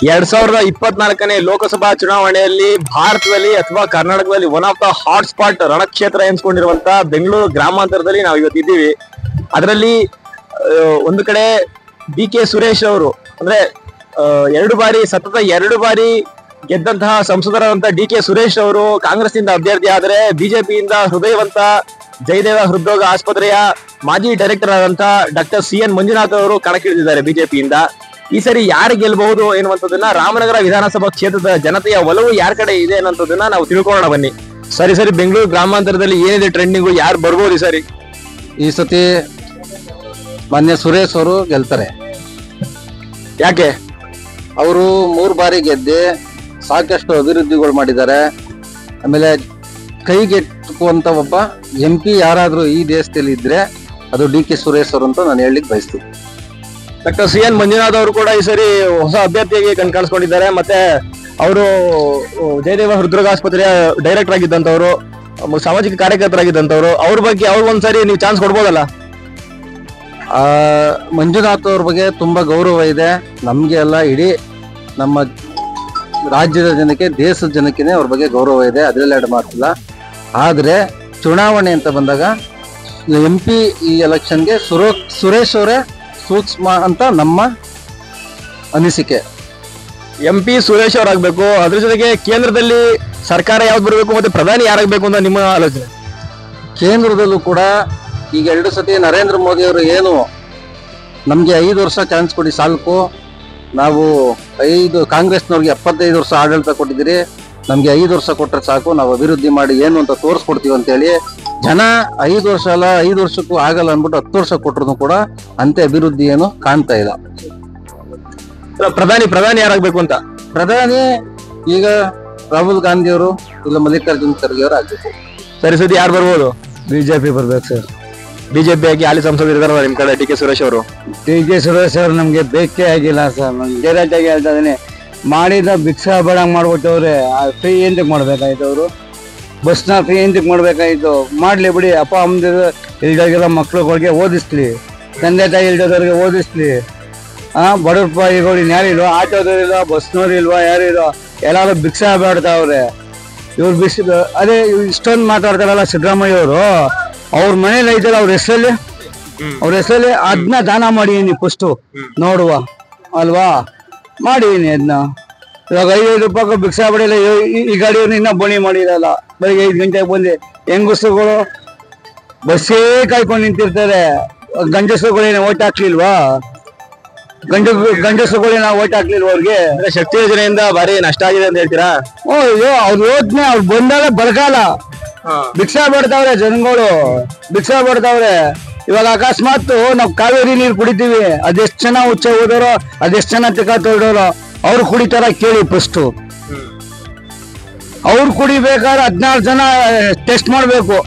2024ನೇ ಲೋಕಸಭಾ ಚುನಾವಣೆಯಲ್ಲಿ ಭಾರತದಲ್ಲಿ ಅಥವಾ ಕರ್ನಾಟಕದಲ್ಲಿ one of the hot spot ರಣಕ್ಷೇತ್ರ ಎನ್ಸ್ಕೊಂಡಿರುವಂತ ಬೆಂಗಳೂರು ಗ್ರಾಮಾಂತರದಲ್ಲಿ ನಾವು ಇವತ್ತಿದ್ದೀವಿ. ಅದರಲ್ಲಿ ಒಂದು ಕಡೆ ಕೆ ಸುರೇಶ್ ಅವರು ಅಂದ್ರೆ ಸತತ ಎರಡು ಬಾರಿ ಗೆದ್ದಂತಹ ಸಂಸದರಾದಂತಹ ಕೆ ಸುರೇಶ್ ಅವರು ಕಾಂಗ್ರೆಸ್ ಇಂದ ಅಭ್ಯರ್ಥಿ ಆದರೆ ಬಿಜೆಪಿಯಿಂದ ಹೃದಯವಂತ ಜಯದೇವ ಹೃದ್ರೋಗ ಆಸ್ಪತ್ರೆಯ ಮಾಜಿ ಡೈರೆಕ್ಟರ್ ಆದಂತಹ ಡಾಕ್ಟರ್ CN ಮಂಜುನಾಥ್ ಅವರು ಕಣಕ್ಕಿಳಿದಿದ್ದಾರೆ ಬಿಜೆಪಿಯಿಂದ. ಈ ಸರಿ ಯಾರು ಗೆಲ್ಬಹುದು ಎನ್ನುವಂಥದ್ದನ್ನ ರಾಮನಗರ ವಿಧಾನಸಭಾ ಕ್ಷೇತ್ರದ ಜನತೆಯ ಒಲವು ಯಾರ ಕಡೆ ಇದೆ ಅನ್ನೋದನ್ನ ನಾವು ತಿಳ್ಕೊಳ್ಳೋಣ ಬನ್ನಿ. ಸರಿ ಬೆಂಗಳೂರು ಗ್ರಾಮಾಂತರದಲ್ಲಿ ಏನಿದೆ ಟ್ರೆಂಡಿಂಗು, ಯಾರು ಬರ್ಬೋದು ಈ ಸರಿ? ಈ ಸತಿ ಮಾನ್ಯ ಸುರೇಶ್ ಅವರು ಗೆಲ್ತಾರೆ. ಯಾಕೆ? ಅವರು 3 ಬಾರಿ ಗೆದ್ದೆ ಸಾಕಷ್ಟು ಅಭಿವೃದ್ಧಿಗಳು ಮಾಡಿದ್ದಾರೆ. ಆಮೇಲೆ ಕೈಗೆಟುಕುವಂತ ಒಬ್ಬ MP ಯಾರಾದ್ರೂ ಈ ದೇಶದಲ್ಲಿ ಇದ್ರೆ ಅದು ಕೆ ಸುರೇಶ್ ಅವರು ಅಂತ ನಾನು ಹೇಳಲಿಕ್ಕೆ ಬಯಸ್ತೀನಿ. ಡಾಕ್ಟರ್ CN ಮಂಜುನಾಥ್ ಅವರು ಕೂಡ ಈ ಸರಿ ಹೊಸ ಅಭ್ಯರ್ಥಿಯಾಗಿ ಕಾಣಿಸ್ಕೊಂಡಿದ್ದಾರೆ. ಮತ್ತೆ ಅವರು ಜಯದೇವ ಹೃದ್ರೋಗ ಆಸ್ಪತ್ರೆಯ ಡೈರೆಕ್ಟರ್ ಆಗಿದ್ದಂತವ್ರು, ಸಾಮಾಜಿಕ ಕಾರ್ಯಕರ್ತರಾಗಿದ್ದಂತವ್ರು. ಅವ್ರ ಬಗ್ಗೆ ಅವ್ರಿಗೊಂದ್ಸರಿ ನೀವು ಚಾನ್ಸ್ ಕೊಡ್ಬೋದಲ್ಲ? ಮಂಜುನಾಥ್ ಅವ್ರ ಬಗ್ಗೆ ತುಂಬಾ ಗೌರವ ಇದೆ ನಮ್ಗೆ ಎಲ್ಲ. ಇಡೀ ನಮ್ಮ ರಾಜ್ಯದ ಜನಕ್ಕೆ, ದೇಶದ ಜನಕ್ಕೆ ಅವ್ರ ಬಗ್ಗೆ ಗೌರವ ಇದೆ, ಅದ್ರಲ್ಲಿ ಎರಡು ಮಾತಿಲ್ಲ. ಆದ್ರೆ ಚುನಾವಣೆ ಅಂತ ಬಂದಾಗ MP ಈ ಎಲೆಕ್ಷನ್ಗೆ ಸುರೇಶ್ ಅವರೇ ಸೂಕ್ಷ್ಮ ಅಂತ ನಮ್ಮ ಅನಿಸಿಕೆ. MP ಸುರೇಶ್ ಅವರಾಗಬೇಕು. ಅದ್ರ ಜೊತೆಗೆ ಕೇಂದ್ರದಲ್ಲಿ ಸರ್ಕಾರ ಯಾವ್ದು ಬರಬೇಕು ಮತ್ತೆ ಪ್ರಧಾನಿ ಯಾರಾಗಬೇಕು ಅಂತ ನಿಮ್ಮ ಆಲೋಚನೆ? ಕೇಂದ್ರದಲ್ಲೂ ಕೂಡ ಈಗ 2 ಸತಿ ನರೇಂದ್ರ ಮೋದಿ ಅವರು ಏನು ನಮ್ಗೆ 5 ವರ್ಷ ಚಾನ್ಸ್ ಕೊಡಿ ಸಾಲ್ಕು, ನಾವು ಕಾಂಗ್ರೆಸ್ನವ್ರಿಗೆ 75 ವರ್ಷ ಆಡಳಿತ ಕೊಟ್ಟಿದ್ದೀರಿ, ನಮ್ಗೆ 5 ವರ್ಷ ಕೊಟ್ಟರೆ ಸಾಕು, ನಾವು ಅಭಿವೃದ್ಧಿ ಮಾಡಿ ಏನು ಅಂತ ತೋರಿಸ್ಕೊಡ್ತೀವಿ ಅಂತೇಳಿ ಜನ 5 ವರ್ಷ ಅಲ್ಲ 5 ವರ್ಷಕ್ಕೂ ಆಗಲ್ಲ ಅಂದ್ಬಿಟ್ಟು 10 ವರ್ಷ ಕೊಟ್ಟರು ಕೂಡ ಅಂತೆ ಅಭಿವೃದ್ಧಿ ಏನು ಕಾಣ್ತಾ ಇಲ್ಲ. ಪ್ರಧಾನಿ ಯಾರಾಗಬೇಕು ಅಂತ? ಪ್ರಧಾನಿ ಈಗ ರಾಹುಲ್ ಗಾಂಧಿ ಅವರು ಇಲ್ಲ ಮಲ್ಲಿಕಾರ್ಜುನ್ ಖರ್ಗೆ ಅವರು ಆಗ್ಬೇಕು. ಸರಿ ಯಾರು ಬರ್ಬೋದು? ಬಿಜೆಪಿ ಬರ್ಬೇಕು ಸರ್. ಬಿಜೆಪಿ ಆಗಿ ಹಾಲಿ ಸಂಸದರು ಇದಾರಲ್ಲ ನಿಮ್ ಕಡೆ, ಕೆ ಸುರೇಶ್ ಅವರು. ಕೆ ಸುರೇಶ್ ಅವರು ನಮ್ಗೆ ಬೇಕೇ ಆಗಿಲ್ಲ ಸರ್. ಡೈರೆಕ್ಟ್ ಆಗಿ ಹೇಳ್ತಾ ಇದೀನಿ, ಮಾಡಿದ ಭಿಕ್ಷಾ ಬೇಡ ಮಾಡ್ಬಿಟ್ಟವ್ರೆ. ಫ್ರೀ ಎಂತಕ್ ಮಾಡ್ಬೇಕಾಯ್ತು? ಅವರು ಬಸ್ನ ಫ್ರೀ ಎಂತಕ್ ಮಾಡ್ಬೇಕಾಯ್ತು? ಮಾಡ್ಲಿ ಬಿಡಿ, ಅಪ್ಪ ಅಮ್ಮದ ಇಲ್ದಾಗಿರೋ ಮಕ್ಳುಗಳಿಗೆ ಓದಿಸ್ಲಿ, ತಂದೆ ತಾಯಿ ಇಲ್ದವ್ರಿಗೆ ಓದಿಸ್ಲಿ. ಬಡವ್ರು ಯಾರಿಲ್ವ? ಆಟೋದವ್ರಿಲ್ವ, ಬಸ್ನವ್ರಿಲ್ವ, ಯಾರಿಲ್ವ? ಎಲ್ಲಾರು ಭಿಕ್ಷಾ ಬೇಡ್ತಾವ್ರೆ. ಇವ್ರು ಅದೇ ಇಷ್ಟೊಂದು ಮಾತಾಡ್ತಾರಲ್ಲ ಸಿದ್ದರಾಮಯ್ಯ ಅವರು, ಅವ್ರ ಮನೇಲಿ ಐತಲ್ಲ ಅವ್ರ ಹೆಸರಲ್ಲಿ ಅದನ್ನ ದಾನ ಮಾಡಿದೀನಿ ಫಸ್ಟ್ ನೋಡುವ ಅಲ್ವಾ, ಮಾಡಿದೀನಿ ಅದನ್ನ. ಇವಾಗ 5 ರೂಪಾಯಿ ಭಿಕ್ಷಾ ಪಡೆಯಲ್ಲ. ಈ ಗಾಡಿಯವ್ರನ್ನ ಇನ್ನ ಬೋಣಿ ಮಾಡಿರಲ್ಲ. ಬೆಳಿಗ್ಗೆ 5 ಗಂಟೆಗೆ ಬಂದು ಹೆಂಗಸರುಗಳು ಬಸ್ಸೇ ಕಾಯ್ಕೊಂಡು ನಿಂತಿರ್ತಾರೆ. ಗಂಡಸರುಗಳೇನ ಓಟ್ ಹಾಕ್ಲಿಲ್ವಾ? ಗಂಡಸರುಗಳೇನ ಓಟ್ ಹಾಕ್ಲಿಲ್ವಾ ಅವ್ರಿಗೆ? ಶಕ್ತಿ ಯೋಜನೆಯಿಂದ ಭಾರಿ ನಷ್ಟ ಆಗಿದೆ ಅಂತ ಹೇಳ್ತೀರಾ? ಅವ್ರ ಯೋಚನೆ ಅವ್ರು ಬಂದಾಗ ಬರಗಾಲ ಭಿಕ್ಷಾ ಬೇಡ್ತಾವ್ರೆ, ಜನಗಳು ಭಿಕ್ಷಾ ಬೇಡ್ತಾವ್ರೆ. ಇವಾಗ ಅಕಸ್ಮಾತ್ ನಾವು ಕಾವೇರಿ ನೀರು ಕುಡಿತೀವಿ, ಅದೆಷ್ಟು ಜನ ಹುಚ್ಚ ಹೋದವರು, ಅದೆಷ್ಟು ಜನ ತಿಕ್ಕ ತೊಡೋರು ಅವ್ರು ಕುಡಿತಾರ ಕೇಳಿ ಫಸ್ಟ್. ಅವ್ರು ಕುಡಿಬೇಕಾದ್ರೆ 16 ಜನ ಟೆಸ್ಟ್ ಮಾಡ್ಬೇಕು.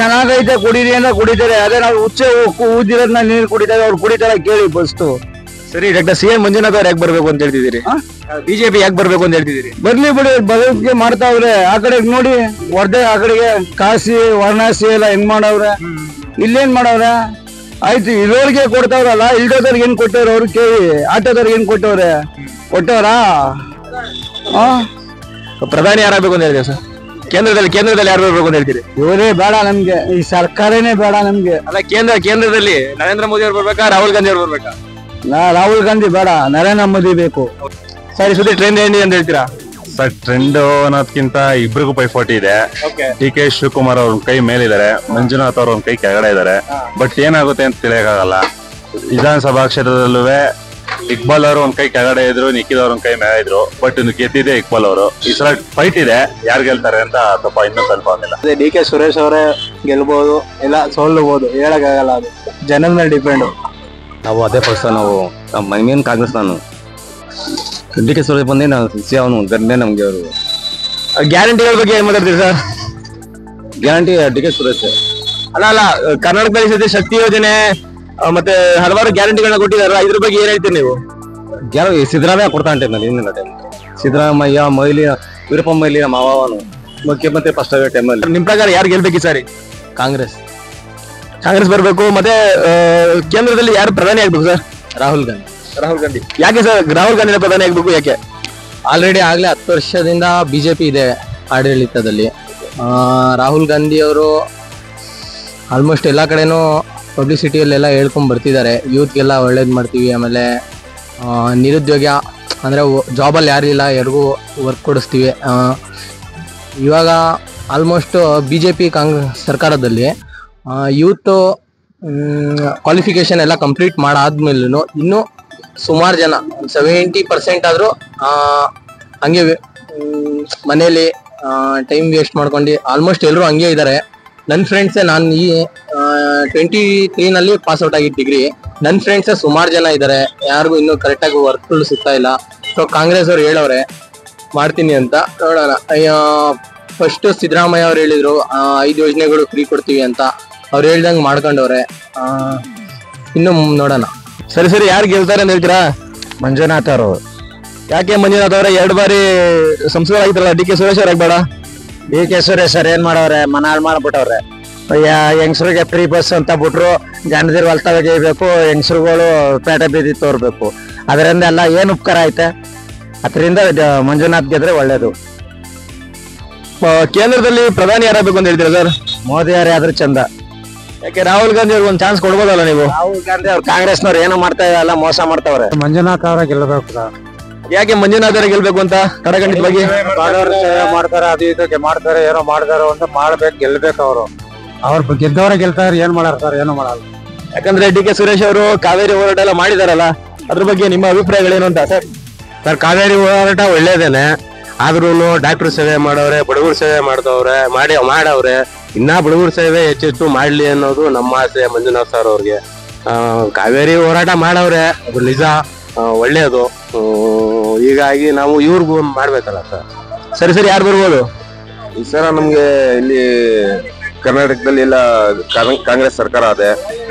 ಚೆನ್ನಾಗೈತೆ ಕುಡೀರಿ ಅಂತ ಕುಡಿತಾರೆ. ಅದೇ ನಾವು ಹುಚ್ಚೆ ಊದಿರೋದ್ನ ನೀರು ಕುಡಿತಾರೆ, ಅವ್ರು ಕುಡಿತಾರ ಕೇಳಿ ಫಸ್ಟ್. ಸರಿ, ಡಾಕ್ಟರ್ CN ಮಂಜುನಾಥ್ ಅವ್ರು ಯಾಕೆ ಬರ್ಬೇಕು ಅಂತ ಹೇಳ್ತಿದ್ದೀರಿ? ಬಿಜೆಪಿ ಯಾಕೆ ಬರ್ಬೇಕು ಅಂತ ಹೇಳ್ತಿದ್ದೀರಿ? ಬರ್ಲಿ ಬಿಡಿ, ಬರೋದಕ್ಕೆ ಮಾಡ್ತಾವ್ರೆ. ಆ ಕಡೆ ನೋಡಿ ವರ್ಧೆ, ಆ ಕಡೆಗೆ ಕಾಶಿ ವಾರಣಾಸಿ ಎಲ್ಲ ಹೆಂಗ್ ಮಾಡವ್ರೆ, ಇಲ್ಲೇನ್ ಮಾಡವ್ರೆ? ಆಯ್ತು, ಇರೋರ್ಗೆ ಕೊಡ್ತಾವ್ರಲ್ಲ, ಇಲ್ದೋದವ್ರಿಗೆ ಏನ್ ಕೊಟ್ಟವ್ರ ಅವ್ರು ಕೇಳಿ. ಆಟೋದವ್ರಿಗೆ ಏನ್ ಕೊಟ್ಟವ್ರೆ? ಕೊಟ್ಟವ್ರಾ? ಪ್ರಧಾನಿ ಯಾರಾಗಬೇಕು ಅಂತ ಹೇಳ್ತೀವಿ ಸರ್? ಕೇಂದ್ರದಲ್ಲಿ ಯಾರು ಬರ್ಬೇಕು ಅಂತ ಹೇಳ್ತೀರಿ? ಇವರೇ ಬೇಡ ನಮ್ಗೆ, ಈ ಸರ್ಕಾರನೇ ಬೇಡ ನಮ್ಗೆ. ಅಲ್ಲ, ಕೇಂದ್ರದಲ್ಲಿ ನರೇಂದ್ರ ಮೋದಿ ಅವ್ರು ಬರ್ಬೇಕಾ, ರಾಹುಲ್ ಗಾಂಧಿ ಅವ್ರು ಬರ್ಬೇಕಾ? ರಾಹುಲ್ ಗಾಂಧಿ ಬೇಡ, ನರೇಂದ್ರ ಮೋದಿ ಬೇಕು. ಸರಿ, ಸುದ್ದಿ ಟ್ರೆಂಡ್ ಏನಿದೆ ಅಂತ ಹೇಳ್ತೀರಾ? ಸರ್, ಟ್ರೆಂಡ್ ಅನ್ನೋದಕ್ಕಿಂತ ಇಬ್ರಿಗೂ ಪೈಪೋಟಿ ಇದೆ. ಕೆ ಶಿವಕುಮಾರ್ ಅವ್ರ ಕೈ ಮೇಲಿದ್ದಾರೆ, ಮಂಜುನಾಥ್ ಅವ್ರ ಕೈ ಕೆಳಗಡೆ ಇದ್ದಾರೆ. ಬಟ್ ಏನಾಗುತ್ತೆ ಅಂತ ತಿಳಿಯಕ್ಕಾಗಲ್ಲ. ವಿಧಾನಸಭಾ ಕ್ಷೇತ್ರದಲ್ಲೂ ಇಕ್ಬಾಲ್ ಅವರು ಒಂದ್ ಕೈ ಕೆಳಗಡೆ ಇದ್ರು, ನಿಖಿಲ್ ಒಂದ್ ಕೈ ಮೇಲೆ ಇದ್ರು. ಬಟ್ ಗೆದ್ದಿದೆ ಇಕ್ಬಾಲ್ ಅವರು. ಈ ಸಲ ಫೈಟ್ ಇದೆ, ಯಾರು ಗೆಲ್ತಾರೆ ಅಂತ ಸ್ವಲ್ಪ ಇನ್ನೂ ಕನ್ಫರ್ಮ್ ಇಲ್ಲ. ಕೆ ಸುರೇಶ್ ಅವರೇ ಗೆಲ್ಬಹುದು, ಇಲ್ಲ ಸೋಲ್ಬಹುದು, ಹೇಳಕ್ಕಾಗಲ್ಲ. ಅದು ಜನರ ಮೇಲೆ ಡಿಪೆಂಡ್. ನಾವು ಅದೇ ಪಕ್ಷ, ನಾವು ಮೇನ್ ಕಾಂಗ್ರೆಸ್. ನಾನು ಕೆ ಸುರೇಶ್ ಬಂದೆ, ನಾವು ಅವನು ಗಂಡೆ ನಮ್ಗೆ ಅವರು. ಗ್ಯಾರಂಟಿಗಳ ಬಗ್ಗೆ ಏನ್ ಮಾತಾಡ್ತೀರಿ ಸರ್? Guarantee K Suresh. ಅಲ್ಲ, ಕರ್ನಾಟಕದಲ್ಲಿ ಸದ್ಯ ಶಕ್ತಿ ಯೋಜನೆ ಮತ್ತೆ ಹಲವಾರು ಗ್ಯಾರಂಟಿಗಳನ್ನ ಕೊಟ್ಟಿದಾರಲ್ಲ, ಇದ್ರ ಬಗ್ಗೆ ಏನ್ ಹೇಳ್ತೀರಿ ನೀವು? ಸಿದ್ದರಾಮಯ್ಯ ಕೊಡ್ತಾ ಟೈಮಲ್ಲಿ, ಇನ್ನಿಲ್ಲ ಟೈಮ್ ಸಿದ್ದರಾಮಯ್ಯ ವೀರಪ್ಪ ಮೊಯ್ಲಿ ನಮ್ಮ ಮಾವನು ಮುಖ್ಯಮಂತ್ರಿ ಫಸ್ಟ್ ಟೈಮಲ್ಲಿ. ನಿಮ್ ಪ್ರಕಾರ ಯಾರು ಗೆಲ್ಬೇಕು ಸರಿ? ಕಾಂಗ್ರೆಸ್ ಕಾಂಗ್ರೆಸ್ ಬರಬೇಕು. ಮತ್ತೆ ಕೇಂದ್ರದಲ್ಲಿ ಯಾರು ಪ್ರಧಾನಿ ಆಗ್ಬೇಕು ಸರ್? ರಾಹುಲ್ ಗಾಂಧಿ. ರಾಹುಲ್ ಗಾಂಧಿ ಯಾಕೆ ಸರ್ ರಾಹುಲ್ ಗಾಂಧಿನ ಪ್ರಧಾನಿ ಆಗ್ಬೇಕು ಯಾಕೆ? ಆಲ್ರೆಡಿ ಆಗ್ಲೇ 10 ವರ್ಷದಿಂದ ಬಿಜೆಪಿ ಇದೆ ಆಡಳಿತದಲ್ಲಿ. ರಾಹುಲ್ ಗಾಂಧಿ ಅವರು ಆಲ್ಮೋಸ್ಟ್ ಎಲ್ಲ ಕಡೆನೂ ಪಬ್ಲಿಸಿಟಿಯಲ್ಲೆಲ್ಲ ಹೇಳ್ಕೊಂಡ್ ಬರ್ತಿದ್ದಾರೆ, ಯೂತ್ಗೆಲ್ಲ ಒಳ್ಳೇದು ಮಾಡ್ತೀವಿ, ಆಮೇಲೆ ನಿರುದ್ಯೋಗ ಅಂದರೆ ಜಾಬಲ್ಲಿ ಯಾರಿಲ್ಲ ಯಾರಿಗೂ ವರ್ಕ್ ಕೊಡಿಸ್ತೀವಿ. ಇವಾಗ ಆಲ್ಮೋಸ್ಟ್ BJP ಕಾಂಗ್ರೆಸ್ ಸರ್ಕಾರದಲ್ಲಿ ಯೂತ್ ಕ್ವಾಲಿಫಿಕೇಶನ್ ಎಲ್ಲ ಕಂಪ್ಲೀಟ್ ಮಾಡಾದ್ಮೇಲೂ ಇನ್ನೂ ಸುಮಾರು ಜನ 70% ಆದರೂ ಹಂಗೆ ಮನೇಲಿ ಟೈಮ್ ವೇಸ್ಟ್ ಮಾಡ್ಕೊಂಡು ಆಲ್ಮೋಸ್ಟ್ ಎಲ್ಲರೂ ಹಂಗೆ ಇದ್ದಾರೆ. ನನ್ನ ಫ್ರೆಂಡ್ಸೇ, ನಾನು ಈ 23ನಲ್ಲಿ ಪಾಸ್ಔಟ್ ಆಗಿದ್ದು ಡಿಗ್ರಿ, ನನ್ನ ಫ್ರೆಂಡ್ಸೇ ಸುಮಾರು ಜನ ಇದ್ದಾರೆ, ಯಾರಿಗೂ ಇನ್ನೂ ಕರೆಕ್ಟಾಗಿ ವರ್ಕ್ಗಳು ಸಿಗ್ತಾ ಇಲ್ಲ. ಸೊ ಕಾಂಗ್ರೆಸ್ ಅವ್ರು ಹೇಳವ್ರೆ ಮಾಡ್ತೀನಿ ಅಂತ, ನೋಡೋಣ. ಫಸ್ಟ್ ಸಿದ್ದರಾಮಯ್ಯ ಅವ್ರು ಹೇಳಿದ್ರು 5 ಯೋಜನೆಗಳು ಫ್ರೀ ಕೊಡ್ತೀವಿ ಅಂತ, ಅವ್ರು ಹೇಳ್ದಂಗೆ ಮಾಡ್ಕೊಂಡವ್ರೆ. ಇನ್ನು ನೋಡೋಣ. ಸರಿ ಯಾರು ಗೆಲ್ತಾರೆ ಅಂತ ಹೇಳ್ತೀರಾ? ಮಂಜುನಾಥ್ ಅವರು. ಯಾಕೆ ಮಂಜುನಾಥ್ ಅವರೇ 2 ಬಾರಿ ಸಂಸದರಾಗಿದ್ರಲ್ಲ, DK ಸುರೇಶ್ ಅವ್ರ ಬೇಡ? DK ಸುರೇಶ್ ಸರ್ ಏನ್ ಮಾಡವ್ರೆ, ಮನಾಳ್ ಮಾಡ್ಬಿಟ್ಟವ್ರೆ. ಹೆಂಗಸ್ರಿಗೆ ಫ್ರೀ ಬಸ್ ಅಂತ ಬಿಟ್ರು, ಜನದಿರ್ ಹೊಲ್ತಾಗಬೇಕು, ಹೆಂಗಸ್ರುಗಳು ಪೇಟೆ ಬೀದಿ ತೋರ್ಬೇಕು. ಅದರಿಂದ ಎಲ್ಲ ಏನ್ ಉಪಕಾರ ಐತೆ? ಅದರಿಂದ ಮಂಜುನಾಥ್ ಗೆದ್ರೆ ಒಳ್ಳೇದು. ಕೇಂದ್ರದಲ್ಲಿ ಪ್ರಧಾನಿ ಯಾರಾಗಬೇಕು ಅಂತ ಹೇಳ್ತೀರಾ ಸರ್? ಮೋದಿ ಯಾರು ಆದ್ರೂ ಚಂದ. ಯಾಕೆ ರಾಹುಲ್ ಗಾಂಧಿ ಅವ್ರಿಗೆ ಒಂದು ಚಾನ್ಸ್ ಕೊಡ್ಬೋದಲ್ಲ ನೀವು? ರಾಹುಲ್ ಗಾಂಧಿ ಅವ್ರು ಕಾಂಗ್ರೆಸ್ನವ್ರು ಏನು ಮಾಡ್ತಾ ಇಲ್ಲ, ಮೋಸ ಮಾಡ್ತಾವ್ರೆ. ಮಂಜುನಾಥ್ ಅವರ ಗೆಲ್ಲಬೇಕು ಸರ್. ಯಾಕೆ ಮಂಜುನಾಥ್ ಅವರೇ ಗೆಲ್ಬೇಕು ಅಂತ ಕಡಗಂಡಿತವಾಗಿ? ಸೇವೆ ಮಾಡ್ತಾರೆ, ಅದು ಇದಕ್ಕೆ ಮಾಡ್ತಾರೆ, ಏನೋ ಮಾಡ್ತಾರೋ ಅಂತ ಮಾಡ್ಬೇಕು, ಗೆಲ್ಬೇಕು. ಅವ್ರು ಗೆದ್ದವರ ಗೆಲ್ತಾರೆ, ಏನ್ ಮಾಡಾರ ಸರ್? ಏನು ಮಾಡಲ್ಲ. ಯಾಕಂದ್ರೆ DK ಸುರೇಶ್ ಅವರು ಕಾವೇರಿ ಹೋರಾಟ ಎಲ್ಲ ಮಾಡಿದಾರಲ್ಲ, ಅದ್ರ ಬಗ್ಗೆ ನಿಮ್ಮ ಅಭಿಪ್ರಾಯಗಳೇನು ಅಂತ ಸರ್? ಸರ್, ಕಾವೇರಿ ಹೋರಾಟ ಒಳ್ಳೇದೇನೆ, ಆದ್ರೂ ಡಾಕ್ಟರ್ ಸೇವೆ ಮಾಡವ್ರೆ, ಬಡವ್ರ ಸೇವೆ ಮಾಡವ್ರೆ. ಇನ್ನ ಬಡವ್ರ ಸೇವೆ ಹೆಚ್ಚೆಚ್ಚು ಮಾಡ್ಲಿ ಅನ್ನೋದು ನಮ್ಮ ಆಸೆ ಮಂಜುನಾಥ್ ಸರ್ ಅವ್ರಿಗೆ. ಕಾವೇರಿ ಹೋರಾಟ ಮಾಡವ್ರೆ, ಅದು ನಿಜ, ಒಳ್ಳೇದು. ಹೀಗಾಗಿ ನಾವು ಇವ್ರಿಗೂ ಮಾಡ್ಬೇಕಲ್ಲ ಸರ್. ಸರಿ ಯಾರು ಬರ್ಬೋದು ಈ ಸಲ ನಮ್ಗೆ ಇಲ್ಲಿ ಕರ್ನಾಟಕದಲ್ಲಿ ಎಲ್ಲ ಕಾಂಗ್ರೆಸ್ ಸರ್ಕಾರ ಅದೇ.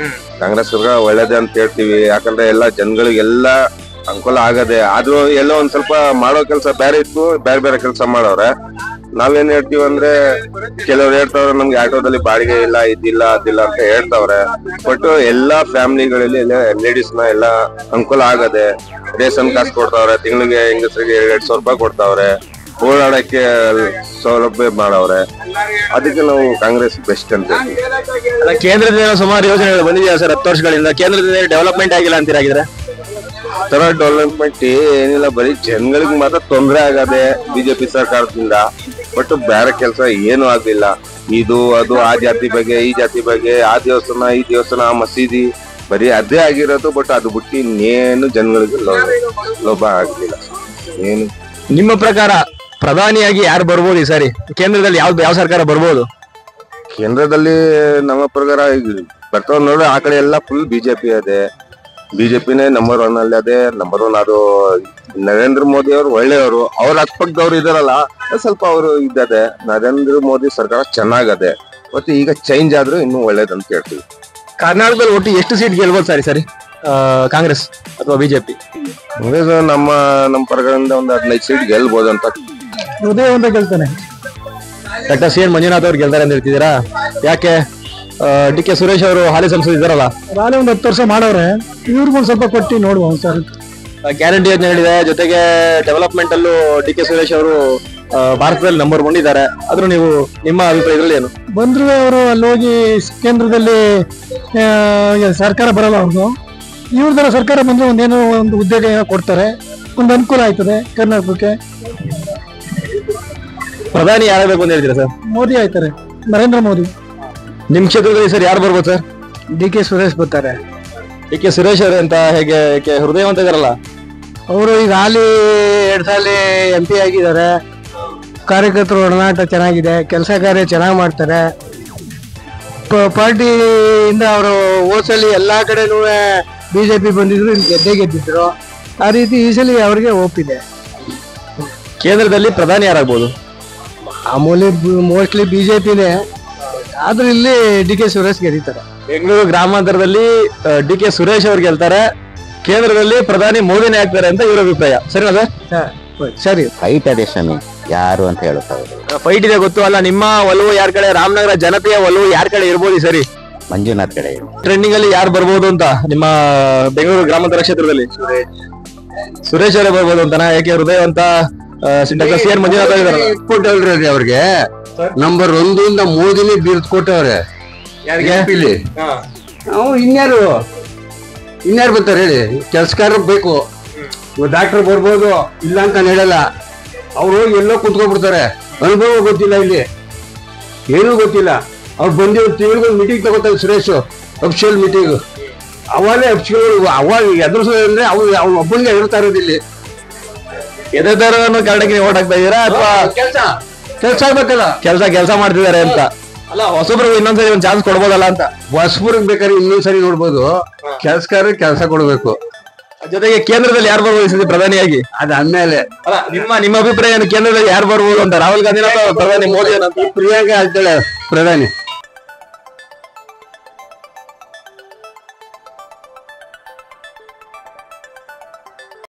ಕಾಂಗ್ರೆಸ್ ಸರ್ಕಾರ ಒಳ್ಳೇದೇ ಅಂತ ಹೇಳ್ತೀವಿ, ಯಾಕಂದ್ರೆ ಎಲ್ಲ ಜನಗಳಿಗೆಲ್ಲ ಅನುಕೂಲ ಆಗದೆ. ಆದ್ರೂ ಎಲ್ಲೋ ಒಂದ್ ಸ್ವಲ್ಪ ಮಾಡೋ ಕೆಲಸ ಬೇರೆ ಇತ್ತು, ಬೇರೆ ಕೆಲಸ ಮಾಡವ್ರೆ. ನಾವೇನ್ ಹೇಳ್ತೀವಿ ಅಂದ್ರೆ, ಕೆಲವ್ರು ಹೇಳ್ತಾವ್ರೆ ನಮ್ಗೆ ಆಟೋದಲ್ಲಿ ಬಾಡಿಗೆ ಇಲ್ಲ, ಇದಿಲ್ಲ ಅದಿಲ್ಲ ಅಂತ ಹೇಳ್ತಾವ್ರೆ. ಬಟ್ ಎಲ್ಲಾ ಫ್ಯಾಮಿಲಿಗಳಲ್ಲಿ ಲೇಡೀಸ್ ನ ಎಲ್ಲ ಅನುಕೂಲ ಆಗದೆ. ರೇಷನ್ ಕಾಸು ಕೊಡ್ತಾವ್ರೆ, ತಿಂಗಳಿಗೆ ಹೆಂಗಸರಿಗೆ 200 ರೂಪಾಯಿ ಕೊಡ್ತಾವ್ರೆ, ಓಡಾಡಕ್ಕೆ ಸೌಲಭ್ಯ ಮಾಡವ್ರೆ. ಅದಕ್ಕೆ ನಾವು ಕಾಂಗ್ರೆಸ್ ಬೆಸ್ಟ್ ಅಂತ ಹೇಳ್ತೀವಿ. ಕೇಂದ್ರದಿಂದ ಸುಮಾರು ಯೋಜನೆಗಳು ಬಂದಿದೆಯಾ ಸರ್ 10 ವರ್ಷಗಳಿಂದ? ಕೇಂದ್ರದಿಂದ ಡೆವಲಪ್ಮೆಂಟ್ ಆಗಿಲ್ಲ ಅಂತೀರಾಗಿದ್ರೆ? ತರ ಡೆವಲಪ್ಮೆಂಟ್ ಏನಿಲ್ಲ, ಬರೀ ಜನಗಳಿಗೆ ಮಾತ್ರ ತೊಂದರೆ ಆಗದೆ BJP ಸರ್ಕಾರದಿಂದ. ಬಟ್ ಬೇರೆ ಕೆಲಸ ಏನು ಆಗ್ಲಿಲ್ಲ. ಇದು ಅದು ಆ ಜಾತಿ ಬಗ್ಗೆ ಈ ಜಾತಿ ಬಗ್ಗೆ, ಆ ದೇವಸ್ಥಾನ ಈ ದೇವಸ್ಥಾನ, ಆ ಮಸೀದಿ, ಬರೀ ಅದೇ ಆಗಿರೋದು. ಬಟ್ ಅದು ಬಿಟ್ಟು ಇನ್ನೇನು ಜನಗಳಿಗೆ ಲೋಭ ಆಗ್ಲಿಲ್ಲ ಏನು. ನಿಮ್ಮ ಪ್ರಕಾರ ಪ್ರಧಾನಿಯಾಗಿ ಯಾರು ಬರ್ಬೋದು ಈ ಸಾರಿ? ಕೇಂದ್ರದಲ್ಲಿ ಯಾವ ಸರ್ಕಾರ ಬರ್ಬೋದು? ಕೇಂದ್ರದಲ್ಲಿ ನಮ್ಮ ಪ್ರಕಾರ ಬರ್ತಾವ ನೋಡ್ರಿ, ಆ ಕಡೆ ಎಲ್ಲ ಫುಲ್ BJP ಅದೇ. BJPನೇ ನಂಬರ್ 1 ಅಲ್ಲಿ ಅದೇ. ನಂಬರ್ 1 ಅದು ನರೇಂದ್ರ ಮೋದಿ ಅವರು ಒಳ್ಳೆಯವರು. ಅವ್ರ ಅಕ್ಕಪಕ್ಕದವ್ರು ಇದಾರಲ್ಲ, ಸ್ವಲ್ಪ ಅವರು ಇದ್ದದೆ. ನರೇಂದ್ರ ಮೋದಿ ಸರ್ಕಾರ ಚೆನ್ನಾಗದೆ, ಮತ್ತೆ ಈಗ ಚೇಂಜ್ ಆದ್ರೂ ಇನ್ನೂ ಒಳ್ಳೇದಂತ ಹೇಳ್ತೀವಿ. ಕರ್ನಾಟಕದಲ್ಲಿ ಒಟ್ಟು ಎಷ್ಟು ಸೀಟ್ ಗೆಲ್ಬೋದು ಸರಿ ಕಾಂಗ್ರೆಸ್ ಅಥವಾ BJP? ನಮ್ಮ ಪ್ರಕಾರದಿಂದ ಒಂದು 15 ಸೀಟ್ ಗೆಲ್ಬಹುದು ಅಂತ. ಹೃದಯ ಅಂತ ಗೆಲ್ತಾನೆ. ಡಾಕ್ಟರ್ CN ಮಂಜುನಾಥ್ ಅವ್ರು ಗೆಲ್ತಾರೆ ಅಂತ ಹೇಳ್ತಿದ್ದೀರಾ? ಯಾಕೆ? DK ಸುರೇಶ್ ಅವರು ಹಾಲಿ ಸಂಸದ ಇದ್ದಾರಲ್ಲ, ಒಂದು 10 ವರ್ಷ ಮಾಡವ್ರೆ, ಇವ್ರಿಗೊಂದು ಸ್ವಲ್ಪ ಕೊಟ್ಟು ನೋಡುವ ಸರ್. ಗ್ಯಾರಂಟಿ ಯೋಜನೆ ಹೇಳಿದೆ, ಜೊತೆಗೆ ಡೆವಲಪ್ಮೆಂಟ್ ಅಲ್ಲೂ DK ಸುರೇಶ್ ಅವರು ಭಾರತದಲ್ಲಿ ನಂಬರ್ 1 ಇದ್ದಾರೆ. ಆದ್ರೂ ನೀವು ನಿಮ್ಮ ಅಭಿಪ್ರಾಯದಲ್ಲಿ ಏನು? ಬಂದ್ರು ಅವರು ಅಲ್ಲಿ ಹೋಗಿ ಕೇಂದ್ರದಲ್ಲಿ ಸರ್ಕಾರ ಬರಲ್ಲ ಅವ್ರಿಗೂ. ಇವ್ರದರ ಸರ್ಕಾರ ಬಂದ್ರೆ ಒಂದೇನೋ ಒಂದು ಉದ್ಯೋಗ ಕೊಡ್ತಾರೆ, ಒಂದು ಅನುಕೂಲ ಆಯ್ತದೆ ಕರ್ನಾಟಕಕ್ಕೆ. ಪ್ರಧಾನಿ ಯಾರಾಗಬೇಕು ಅಂತ ಹೇಳ್ತೀರಾ ಸರ್? ಮೋದಿ ಆಯ್ತಾರೆ, ನರೇಂದ್ರ ಮೋದಿ. ನಿಮ್ ಕ್ಷೇತ್ರದಲ್ಲಿ ಸರ್ ಯಾರು ಬರ್ಬೋದು ಸರ್? DK ಸುರೇಶ್ ಬರ್ತಾರೆ. DK ಸುರೇಶ್ ಅವರು ಅಂತ ಹೇಗೆ ಹೃದಯ ಅಂತ ಇದಾರಲ್ಲ, ಅವರು ಈಗ ಹಾಲಿ 2 ಸಾಲ MP ಆಗಿದ್ದಾರೆ. ಕಾರ್ಯಕರ್ತರು ಒಡನಾಟ ಚೆನ್ನಾಗಿದೆ, ಕೆಲಸ ಕಾರ್ಯ ಚೆನ್ನಾಗಿ ಮಾಡ್ತಾರೆ. ಪಾರ್ಟಿಯಿಂದ ಅವರು ಹೋದ್ಸಲಿ ಎಲ್ಲಾ ಕಡೆನೂ BJP ಬಂದಿದ್ರು, ಗೆದ್ದಿದ್ರು. ಆ ರೀತಿ ಈ ಸಲ ಅವ್ರಿಗೆ ಒಪ್ಪಿದೆ. ಕೇಂದ್ರದಲ್ಲಿ ಪ್ರಧಾನಿ ಯಾರಾಗ್ಬೋದು? ಮೋಸ್ಟ್ಲಿ BJPನೇ, ಆದ್ರೂ ಇಲ್ಲಿ DK ಸುರೇಶ್ ಗೆದ್ದಿದ್ದಾರೆ. ಬೆಂಗಳೂರು ಗ್ರಾಮಾಂತರದಲ್ಲಿ DK ಸುರೇಶ್ ಅವ್ರು ಗೆಲ್ತಾರೆ, ಕೇಂದ್ರದಲ್ಲಿ ಪ್ರಧಾನಿ ಮೋದಿನೇ ಆಗ್ತಾರೆ ಅಂತ ಇವರ ಅಭಿಪ್ರಾಯ. ಸರಿನಾ ಸರ್? ಸರಿ. ಫೈಟ್ ಅದೇ ಸ್ವಾಮಿ, ಯಾರು ಅಂತ ಹೇಳುತ್ತಾರೆ. ಫೈಟ್ ಇದೆ ಗೊತ್ತು. ಅಲ್ಲ, ನಿಮ್ಮ ಒಲವು ಯಾರ ಕಡೆ? ರಾಮನಗರ ಜನತೆಯ ಒಲವು ಯಾರ ಕಡೆ ಇರ್ಬೋದು ಸರಿ? ಮಂಜುನಾಥ್ ಕಡೆ. ಟ್ರೆಂಡಿಂಗ್ ಅಲ್ಲಿ ಯಾರು ಬರ್ಬೋದು ಅಂತ ನಿಮ್ಮ ಬೆಂಗಳೂರು ಗ್ರಾಮಾಂತರ ಕ್ಷೇತ್ರದಲ್ಲಿ? ಸುರೇಶ್ ಅವರೇ ಬರ್ಬೋದು ಅಂತನಾ? ಯಾಕೆ ಹೃದಯವಂತ ಡಾಕ್ಟರ್ ಸಿ ಆರ್ ಮಂಜುನಾಥ್ ಇದಾರಲ್ಲ. ಕೊಟ್ಟವ್ರಿ ಅವ್ರಿಗೆ ನಂಬರ್ 1 ಮೋದಿನೇ ಬೀರ್ತ್ ಕೊಟ್ಟವ್ರೆ. ಇಲ್ಲಿ ಇನ್ಯಾರು ಬರ್ತಾರೆ ಹೇಳಿ? ಕೆಲಸಗಾರರು ಬೇಕು, ಡಾಕ್ಟರ್ ಬರ್ಬೋದು ಇಲ್ಲ ಅಂತ ನಾನು ಹೇಳಲ್ಲ. ಅವರು ಎಲ್ಲೋ ಕುತ್ಕೊಂಡ್ಬಿಡ್ತಾರೆ, ಅನುಭವ ಗೊತ್ತಿಲ್ಲ, ಇಲ್ಲಿ ಏನೂ ಗೊತ್ತಿಲ್ಲ. ಅವ್ರು ಬಂದು ತಿಂಗಳಿಗೆ ಮೀಟಿಂಗ್ ತಗೋತಾರೆ ಸುರೇಶ್, ಅಫಿಷಿಯಲ್ ಮೀಟಿಂಗ್. ಅವಾಗಲೇ ಅಫಿಷಿಯಲ್ ಅವಾಗ ಎದುರಿಸೋದಂದ್ರೆ ಅವ್ನ ಒಬ್ಬನಿಗೆ ಎದುರ್ತಾ ಇರೋದು. ಇಲ್ಲಿ ಎದೆದಾರವನ್ನು ಕಾರಣಕ್ಕೆ ಓಟ್ ಹಾಕ್ತಾ ಇದೀರಾ ಅಥವಾ ಕೆಲಸ ಆಗ್ಬೇಕಲ್ಲ? ಕೆಲಸ ಮಾಡ್ತಿದ್ದಾರೆ ಅಂತ? ಅಲ್ಲ, ಹೊಸಬ್ರಿಗೆ ಇನ್ನೊಂದ್ಸರಿ ಒಂದು ಚಾನ್ಸ್ ಕೊಡ್ಬೋದಲ್ಲ ಅಂತ. ಹೊಸಬ್ರಿಗೆ ಬೇಕಾದ್ರೆ ಇನ್ನೊಂದ್ಸರಿ ನೋಡ್ಬೋದು, ಕೆಲಸಗಾರ ಕೆಲಸ ಕೊಡ್ಬೇಕು. ಜೊತೆಗೆ ಕೇಂದ್ರದಲ್ಲಿ ಯಾರು ಬರ್ಬೋದು ಈ ಸತಿ ಪ್ರಧಾನಿಯಾಗಿ? ಅದಾದ್ಮೇಲೆ ಅಲ್ಲ, ನಿಮ್ಮ ಅಭಿಪ್ರಾಯ ಏನು? ಕೇಂದ್ರದಲ್ಲಿ ಯಾರು ಬರ್ಬೋದು ಅಂತ? ರಾಹುಲ್ ಗಾಂಧಿ ಪ್ರಧಾನಿ, ಮೋದಿ? ಪ್ರಿಯಾಂಕಾ ಆಗ್ತಾಳೆ ಪ್ರಧಾನಿ.